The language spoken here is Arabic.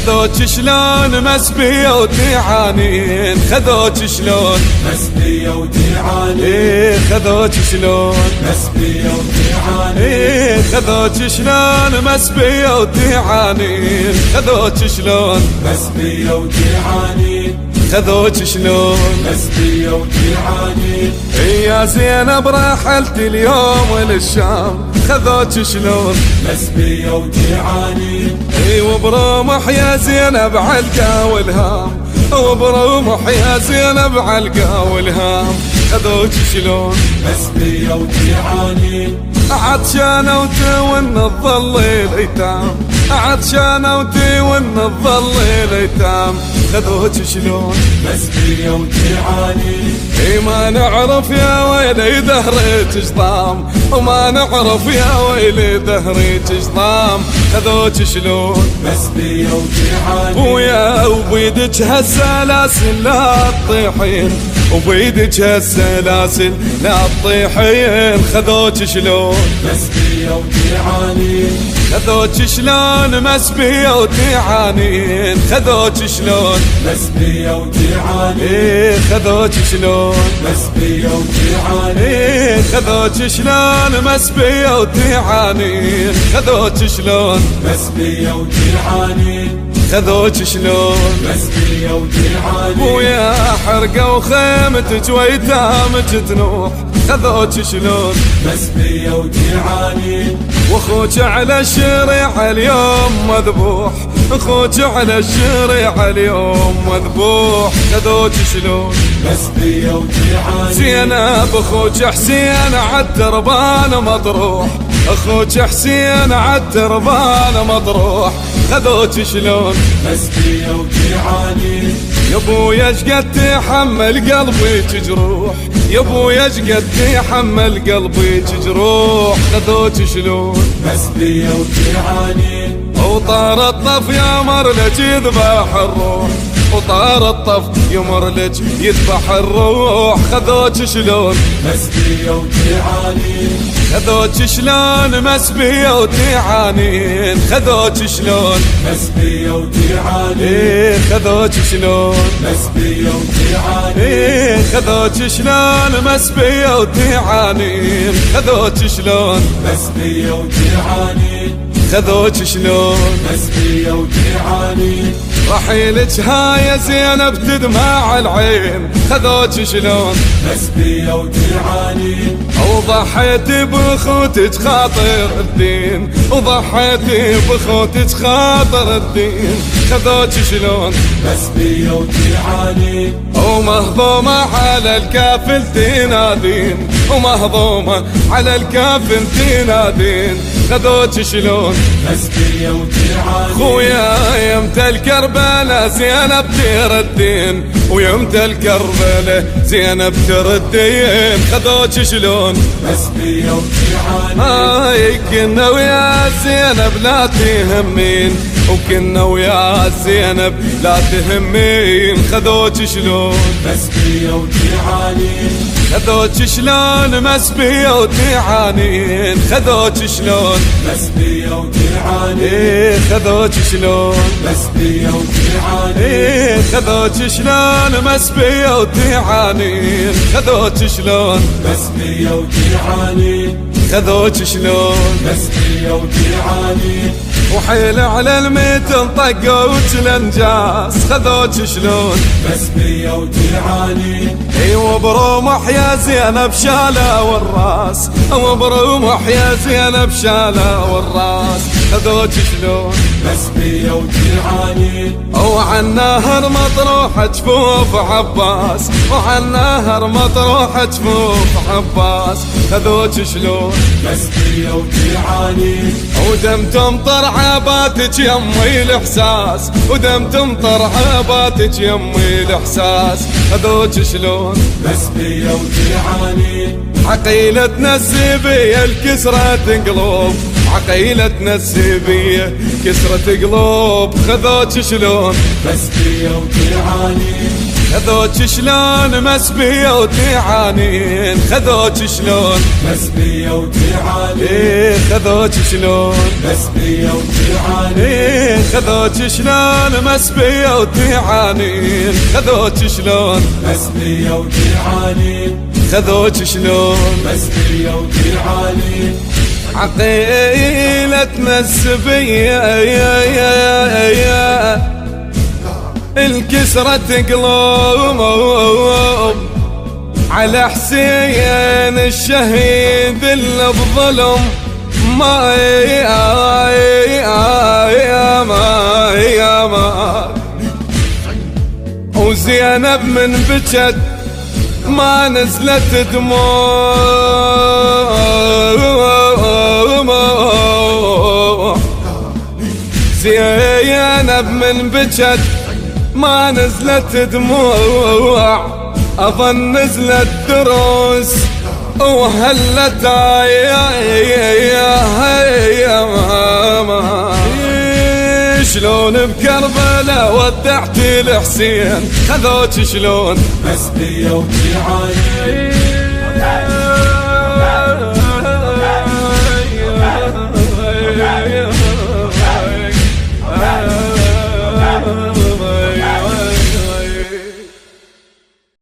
خذوك شلون مسبية وتعانين، خذوك شلون مسبية وتعانين، خذوك شلون مسبية خذوك وتعانين، شلون مسبية وتعانين، خذوك شلون مسبية وتعانين، خذوك شلون مسبية وتعانين. يا زينب رحلت اليوم للشام، خذوك شلون مسبية وتعانين، وبرمح يا زينب علقا والهام، وبرمح يا زينب علقا والهام، خذوك شلون مسبية وتعانين، عطشانة وتون الظل الايتام، عطشانة وتون الظل الايتام، خذوك شلون مسبية وتعانين. ما نعرف يا ويلي دهرك شطام، وما نعرف يا ويلي دهرك شطام، خذوك شلون مسبية وتعانين، ويا وبيدك هالسلاسل لا تطيحين، وبيدك هالسلاسل لا تطيحين، خذوك شلون مسبية وتعانين، خذوك شلون مسبية وتعانين، خذوك شلون مسبية وتعانين، خذوك شلون مسبية وتعانين، خذوك شلون مسبية وتعانين، خذوك شلون مسبية وتعانين، خذوك شلون مسبية وتعانين. ويا حرقة وخيمتك ويتامك تنوح، خذوك شلون مسبية وتعانين، واخوك على الشريعة اليوم مذبوح، اخوك على الشريعة اليوم مذبوح، خذوك شلون مسبية وتعانين. زينب اخوك حسين عالتربان مطروح، اخوك حسين عالتربان مطروح، خذوك شلون مسبية وتعانين، يا ابويا شقد تحمل قلبي جروح، يا ابويا شقد تحمل قلبي جروح، خذوك شلون مسبية وتعانين، وطار الطف يمر لك يذبح الروح، وطار الطف يمر لك يذبح الروح، خذوك شلون مسبية وتعانين، خذوك شلون مسبية وتعانين، خذوك شلون مسبية وتعانين، خذوك شلون مسبية وتعانين، خذوك شلون مسبية وتعانين، خذوك شلون مسبية وتعانين، خذوك شلون مسبية وتعانين. رحيلك هاي زينب تدمع العين، خذوك شلون مسبية وتعانين، وضحيت بخوتك خاطر الدين، وضحيت بخوتك خاطر الدين، خذوك شلون مسبية وتعانين، ومهضومة على الكافل تنادين، ومهضومة على الكافل تنادين، خذوك شلون مسبية وتعانين. خويا يمتى الكربلة زينب تردين، ويمتى الكربلة زينب تردين، خذوك شلون مسبية وتعانين، كنا ويا زينب لا تهمين، وكنا ويا زينب لا تهمين، خذوك شلون مسبية وتعانين، خذوك شلون مسبية وتعانين، خذوك شلون مسبية وتعانين، خذوك شلون مسبية وتعانين، خذوك شلون مسبية وتعانين، خذوك شلون مسبية وتعانين، خذوك شلون مسبية وتعانين، وحيل على الميت انطقوك الانجاس، خذوك شلون مسبية وتعانين، وبرمح يا زينب شالا والراس، وبرمح يا زينب شالا والراس، خذوك شلون مسبية وتعانين، وعن نهر مطروح جفوف عباس، وعن نهر مطروح جفوف عباس، خذوك شلون مسبية وتعانين، ودم تمطر عباتك يمي الاحساس، ودم تمطر عباتك يمي الاحساس، خذوك شلون مسبية وتعانين، عقيلة الزبية الكسرة قلوب، عقيلتنا السبية كسرت قلوب خذوك شلون مسبية وتعانين خذوك شلون مسبية وتعانين خذوك شلون مسبية وتعانين ايه خذوك شلون مسبية وتعانين ايه خذوك شلون مسبية وتعانين خذوك شلون مسبية وتعانين خذوك شلون مسبية وتعانين عقيلتنا السبية الكسرة قلوب على حسين الشهيد اللي بظلم ما وزينب من بجد ما نزلت دموع زينب من بجد ما نزلت دموع أظن نزلت دروس وهلت يا ماما شلون بكربلاء ودعت الحسين خذوك شلون مسبية وتعانين